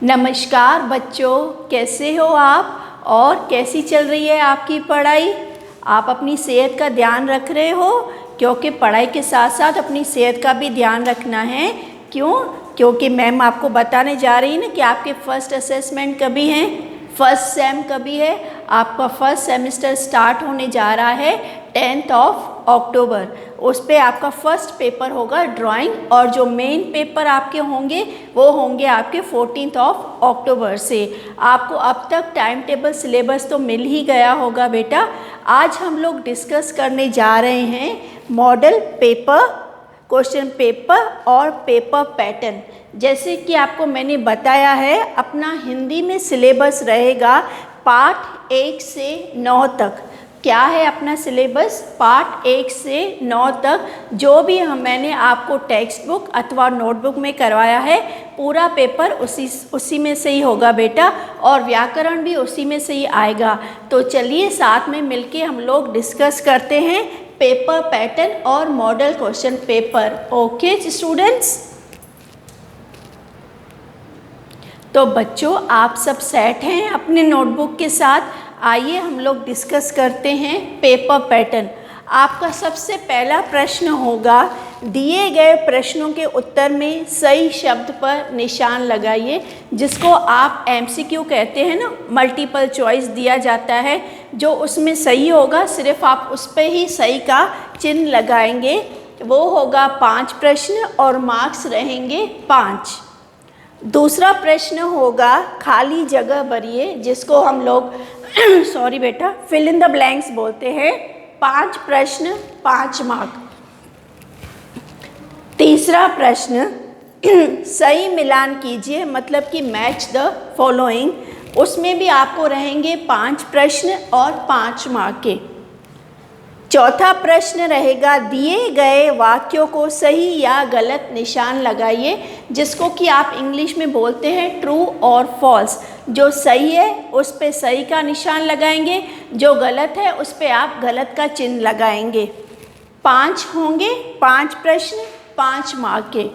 नमस्कार बच्चों, कैसे हो आप और कैसी चल रही है आपकी पढ़ाई। आप अपनी सेहत का ध्यान रख रहे हो, क्योंकि पढ़ाई के साथ साथ अपनी सेहत का भी ध्यान रखना है। क्योंकि मैम आपको बताने जा रही है ना कि आपके फर्स्ट असेसमेंट कभी हैं, फर्स्ट सेम कभी है। आपका फर्स्ट सेमेस्टर स्टार्ट होने जा रहा है 10 अक्टूबर। उस पे आपका फर्स्ट पेपर होगा ड्राइंग, और जो मेन पेपर आपके होंगे वो होंगे आपके 14 अक्टूबर से। आपको अब तक टाइम टेबल सिलेबस तो मिल ही गया होगा बेटा। आज हम लोग डिस्कस करने जा रहे हैं मॉडल पेपर, क्वेश्चन पेपर और पेपर पैटर्न। जैसे कि आपको मैंने बताया है, अपना हिंदी में सिलेबस रहेगा पाठ 1 से 9 तक। क्या है अपना सिलेबस? पाठ 1 से 9 तक। जो भी मैंने आपको टेक्स्ट बुक अथवा नोटबुक में करवाया है, पूरा पेपर उसी में से ही होगा बेटा, और व्याकरण भी उसी में से ही आएगा। तो चलिए साथ में मिलके हम लोग डिस्कस करते हैं पेपर पैटर्न और model question paper. Okay students, तो बच्चों आप सब सेट हैं अपने नोटबुक के साथ। आइए हम लोग डिस्कस करते हैं पेपर पैटर्न। आपका सबसे पहला प्रश्न होगा, दिए गए प्रश्नों के उत्तर में सही शब्द पर निशान लगाइए, जिसको आप एमसीक्यू कहते हैं ना, मल्टीपल चॉइस दिया जाता है। जो उसमें सही होगा सिर्फ आप उस पर ही सही का चिन्ह लगाएंगे। वो होगा 5 प्रश्न और मार्क्स रहेंगे 5। दूसरा प्रश्न होगा खाली जगह भरिए, जिसको हम लोग सॉरी बेटा, फिल इन द ब्लैंक्स बोलते हैं। 5 प्रश्न 5 मार्क। तीसरा प्रश्न सही मिलान कीजिए, मतलब कि मैच द फॉलोइंग। उसमें भी आपको रहेंगे 5 प्रश्न और 5 मार्क के। चौथा प्रश्न रहेगा, दिए गए वाक्यों को सही या गलत निशान लगाइए, जिसको कि आप इंग्लिश में बोलते हैं ट्रू और फॉल्स। जो सही है उस पे सही का निशान लगाएंगे, जो गलत है उस पे आप गलत का चिन्ह लगाएंगे। 5 होंगे, 5 प्रश्न 5 मार्क के।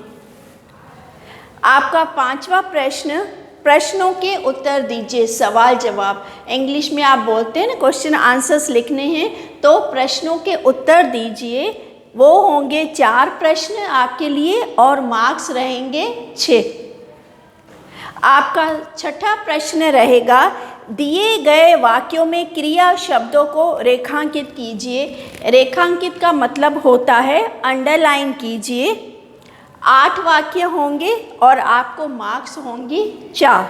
आपका 5वां प्रश्न, प्रश्नों के उत्तर दीजिए, सवाल जवाब। इंग्लिश में आप बोलते हैं ना क्वेश्चन आंसर्स लिखने हैं, तो प्रश्नों के उत्तर दीजिए। वो होंगे 4 प्रश्न आपके लिए और मार्क्स रहेंगे 6। आपका छठा प्रश्न रहेगा, दिए गए वाक्यों में क्रिया शब्दों को रेखांकित कीजिए। रेखांकित का मतलब होता है अंडरलाइन कीजिए। 8 वाक्य होंगे और आपको मार्क्स होंगी 4।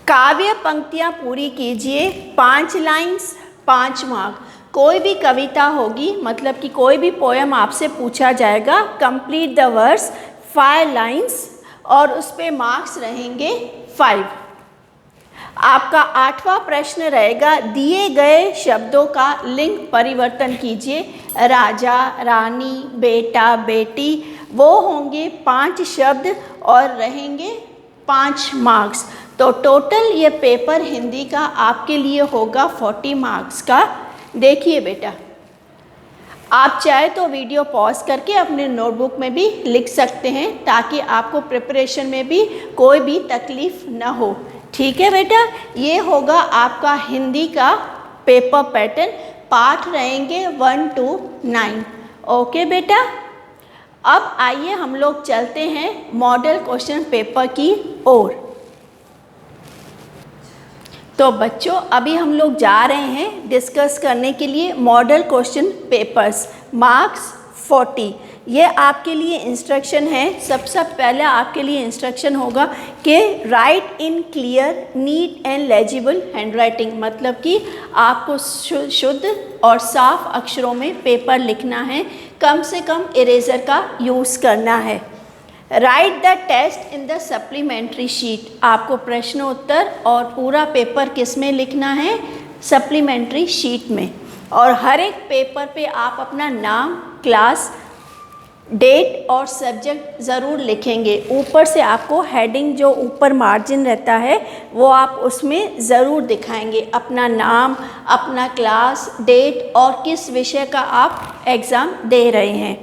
काव्य पंक्तियां पूरी कीजिए, 5 लाइन्स 5 मार्क। कोई भी कविता होगी, मतलब कि कोई भी पोएम आपसे पूछा जाएगा, कंप्लीट द वर्स 5 लाइन्स, और उस पे मार्क्स रहेंगे 5। आपका 8वां प्रश्न रहेगा, दिए गए शब्दों का लिंग परिवर्तन कीजिए। राजा, रानी, बेटा, बेटी। वो होंगे 5 शब्द और रहेंगे 5 मार्क्स। तो टोटल ये पेपर हिंदी का आपके लिए होगा 40 मार्क्स का। देखिए बेटा, आप चाहे तो वीडियो पॉज करके अपने नोटबुक में भी लिख सकते हैं, ताकि आपको प्रिपरेशन में भी कोई भी तकलीफ न हो। ठीक है बेटा, ये होगा आपका हिंदी का पेपर पैटर्न। पाठ रहेंगे 1 to 9। ओके बेटा, अब आइए हम लोग चलते हैं मॉडल क्वेश्चन पेपर की ओर। तो बच्चों अभी हम लोग जा रहे हैं डिस्कस करने के लिए मॉडल क्वेश्चन पेपर्स, मार्क्स 40। ये आपके लिए इंस्ट्रक्शन है। सबसे पहले आपके लिए इंस्ट्रक्शन होगा कि right in clear, neat and legible handwriting, मतलब कि आपको शुद्ध और साफ अक्षरों में पेपर लिखना है। कम से कम इरेजर का यूज़ करना है। Write the test in the supplementary sheet. आपको प्रश्न उत्तर और पूरा पेपर किस में लिखना है? सप्लीमेंट्री शीट में। और हर एक पेपर पे आप अपना नाम, क्लास, डेट और सब्जेक्ट ज़रूर लिखेंगे। ऊपर से आपको हेडिंग, जो ऊपर मार्जिन रहता है, वो आप उसमें ज़रूर दिखाएंगे अपना नाम, अपना क्लास, डेट और किस विषय का आप एग्ज़ाम दे रहे हैं।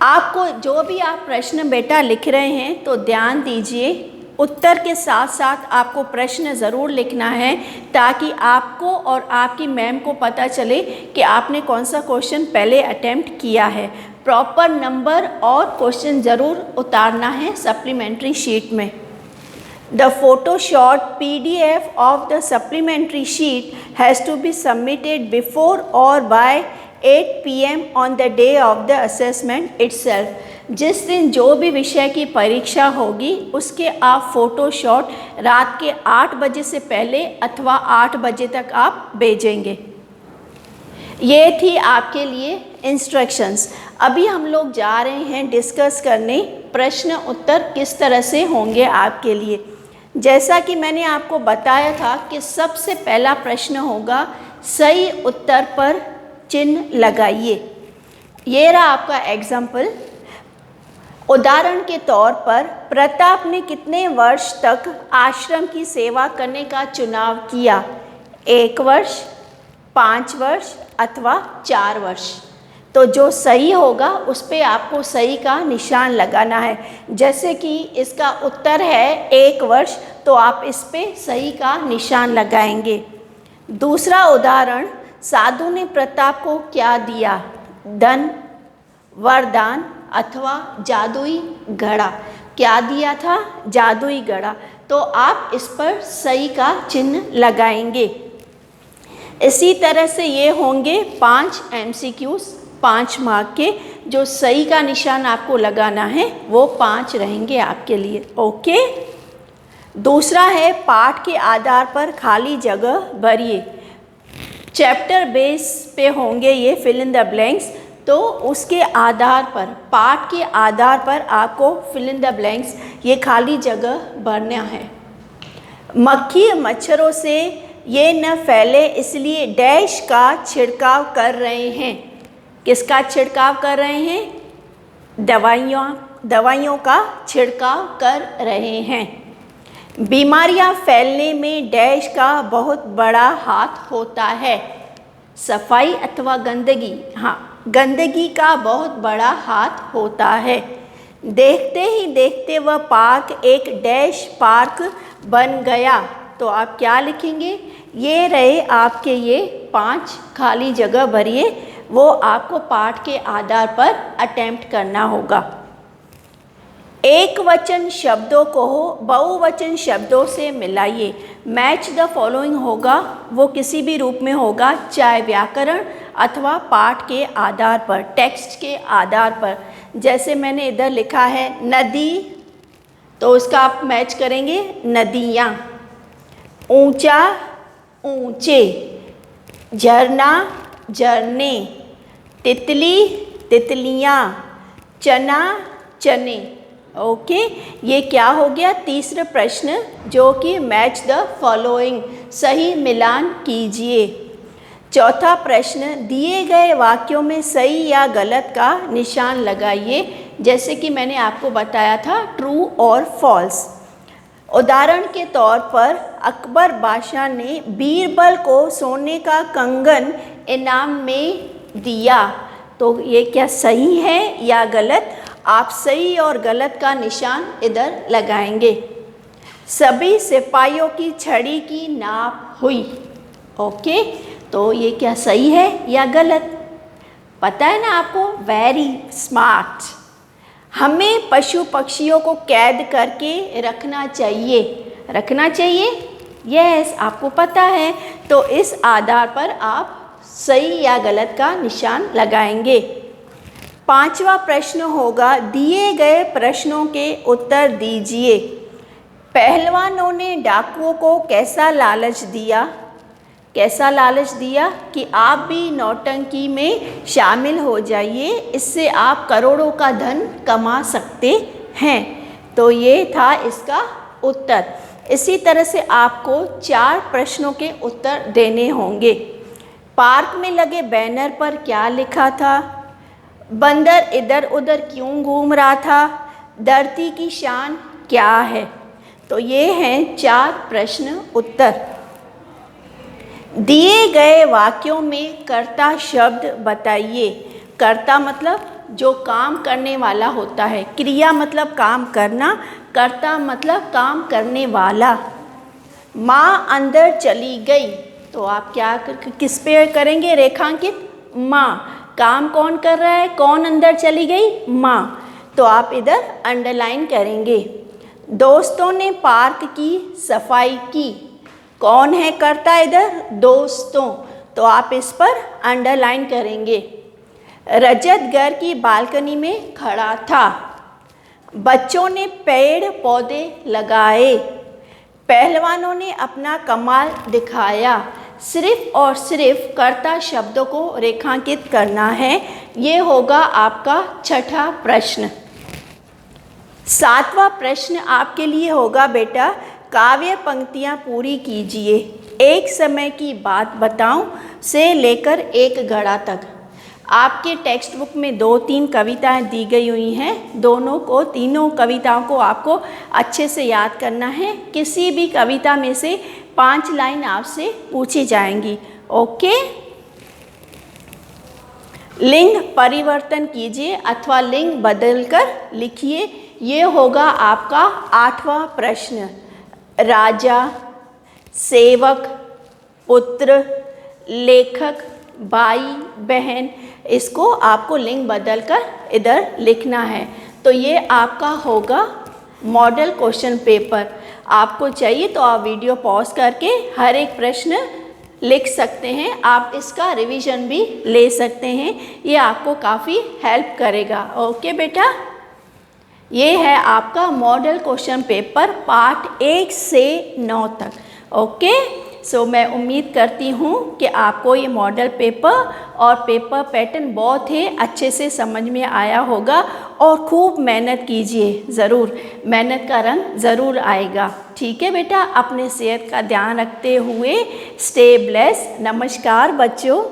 आपको जो भी आप प्रश्न बेटा लिख रहे हैं तो ध्यान दीजिए, उत्तर के साथ साथ आपको प्रश्न ज़रूर लिखना है ताकि आपको और आपकी मैम को पता चले कि आपने कौन सा क्वेश्चन पहले अटेम्प्ट किया है। प्रॉपर नंबर और क्वेश्चन ज़रूर उतारना है सप्लीमेंट्री शीट में। The photoshop PDF of the supplementary sheet has to be submitted before or by 8 PM on the day of the assessment itself. जिस दिन जो भी विषय की परीक्षा होगी उसके आप फ़ोटोशॉट रात के 8 बजे से पहले अथवा 8 बजे तक आप भेजेंगे। ये थी आपके लिए इंस्ट्रक्शंस। अभी हम लोग जा रहे हैं डिस्कस करने प्रश्न उत्तर किस तरह से होंगे आपके लिए। जैसा कि मैंने आपको बताया था कि सबसे पहला प्रश्न होगा सही उत्तर पर चिन्ह लगाइए। ये रहा आपका एग्जाम्पल। उदाहरण के तौर पर प्रताप ने कितने वर्ष तक आश्रम की सेवा करने का चुनाव किया? 1 वर्ष, 5 वर्ष अथवा 4 वर्ष। तो जो सही होगा उस पे आपको सही का निशान लगाना है। जैसे कि इसका उत्तर है 1 वर्ष, तो आप इस पे सही का निशान लगाएंगे। दूसरा उदाहरण, साधु ने प्रताप को क्या दिया? धन, वरदान अथवा जादुई घड़ा। क्या दिया था? जादुई घड़ा। तो आप इस पर सही का चिन्ह लगाएंगे। इसी तरह से ये होंगे 5 MCQs 5 मार्क के। जो सही का निशान आपको लगाना है वो 5 रहेंगे आपके लिए। ओके। दूसरा है पाठ के आधार पर खाली जगह भरिए। चैप्टर बेस पे होंगे ये फिल इन द ब्लैंक्स। तो उसके आधार पर, पाठ के आधार पर आपको फिल इन द ब्लैंक्स ये खाली जगह भरना है। मक्खी मच्छरों से ये न फैले इसलिए डैश का छिड़काव कर रहे हैं। किसका छिड़काव कर रहे हैं? दवाइयों का छिड़काव कर रहे हैं। बीमारियां फैलने में डैश का बहुत बड़ा हाथ होता है। सफाई अथवा गंदगी? हाँ, गंदगी का बहुत बड़ा हाथ होता है। देखते ही देखते वह पार्क एक डैश पार्क बन गया। तो आप क्या लिखेंगे? ये रहे आपके ये 5 खाली जगह भरिए। वो आपको पाठ के आधार पर अटेम्प्ट करना होगा। एक वचन शब्दों को बहुवचन शब्दों से मिलाइए। मैच द फॉलोइंग होगा, वो किसी भी रूप में होगा, चाहे व्याकरण अथवा पाठ के आधार पर, टेक्स्ट के आधार पर। जैसे मैंने इधर लिखा है नदी, तो उसका आप मैच करेंगे नदियाँ। ऊंचा, ऊंचे। झरना, झरने। तितली, तितलियाँ। चना, चने। ओके, ये क्या हो गया? तीसरा प्रश्न, जो कि मैच द फॉलोइंग, सही मिलान कीजिए। चौथा प्रश्न, दिए गए वाक्यों में सही या गलत का निशान लगाइए। जैसे कि मैंने आपको बताया था ट्रू और फॉल्स। उदाहरण के तौर पर अकबर बादशाह ने बीरबल को सोने का कंगन इनाम में दिया। तो ये क्या सही है या गलत? आप सही और गलत का निशान इधर लगाएंगे। सभी सिपाहियों की छड़ी की नाप हुई। ओके, तो ये क्या सही है या गलत? पता है ना आपको? Very smart. हमें पशु पक्षियों को कैद करके रखना चाहिए। रखना चाहिए? यस, आपको पता है। तो इस आधार पर आप सही या गलत का निशान लगाएंगे। पांचवा प्रश्न होगा, दिए गए प्रश्नों के उत्तर दीजिए। पहलवानों ने डाकुओं को कैसा लालच दिया? कैसा लालच दिया कि आप भी नौटंकी में शामिल हो जाइए, इससे आप करोड़ों का धन कमा सकते हैं। तो ये था इसका उत्तर। इसी तरह से आपको 4 प्रश्नों के उत्तर देने होंगे। पार्क में लगे बैनर पर क्या लिखा था? बंदर इधर उधर क्यों घूम रहा था? धरती की शान क्या है? तो ये हैं 4 प्रश्न उत्तर। दिए गए वाक्यों में कर्ता शब्द बताइए। कर्ता मतलब जो काम करने वाला होता है। क्रिया मतलब काम करना, कर्ता मतलब काम करने वाला। माँ अंदर चली गई, तो आप क्या किस पे करेंगे रेखांकित? माँ। काम कौन कर रहा है? कौन अंदर चली गई? माँ। तो आप इधर अंडरलाइन करेंगे। दोस्तों ने पार्क की सफाई की, कौन है कर्ता इधर? दोस्तों। तो आप इस पर अंडरलाइन करेंगे। रजत घर की बालकनी में खड़ा था, बच्चों ने पेड़ पौधे लगाए, पहलवानों ने अपना कमाल दिखाया। सिर्फ और सिर्फ कर्ता शब्दों को रेखांकित करना है। ये होगा आपका छठा प्रश्न। सातवां प्रश्न आपके लिए होगा बेटा, काव्य पंक्तियाँ पूरी कीजिए। एक समय की बात बताऊं से लेकर एक घड़ा तक। आपके टेक्स्ट बुक में 2-3 कविताएं दी गई हुई हैं। तीनों कविताओं को आपको अच्छे से याद करना है। किसी भी कविता में से 5 लाइन आपसे पूछी जाएंगी। ओके। लिंग परिवर्तन कीजिए अथवा लिंग बदलकर लिखिए। ये होगा आपका 8वां प्रश्न। राजा, सेवक, पुत्र, लेखक, भाई, बहन, इसको आपको लिंग बदलकर इधर लिखना है। तो ये आपका होगा मॉडल क्वेश्चन पेपर। आपको चाहिए तो आप वीडियो पॉज करके हर एक प्रश्न लिख सकते हैं। आप इसका रिवीजन भी ले सकते हैं। ये आपको काफ़ी हेल्प करेगा। ओके बेटा, ये है आपका मॉडल क्वेश्चन पेपर पार्ट 1 से 9 तक। ओके। सो मैं उम्मीद करती हूँ कि आपको ये मॉडल पेपर और पेपर पैटर्न बहुत ही अच्छे से समझ में आया होगा। और खूब मेहनत कीजिए, ज़रूर मेहनत का रंग ज़रूर आएगा। ठीक है बेटा, अपने सेहत का ध्यान रखते हुए स्टे ब्लेस्ड। नमस्कार बच्चों।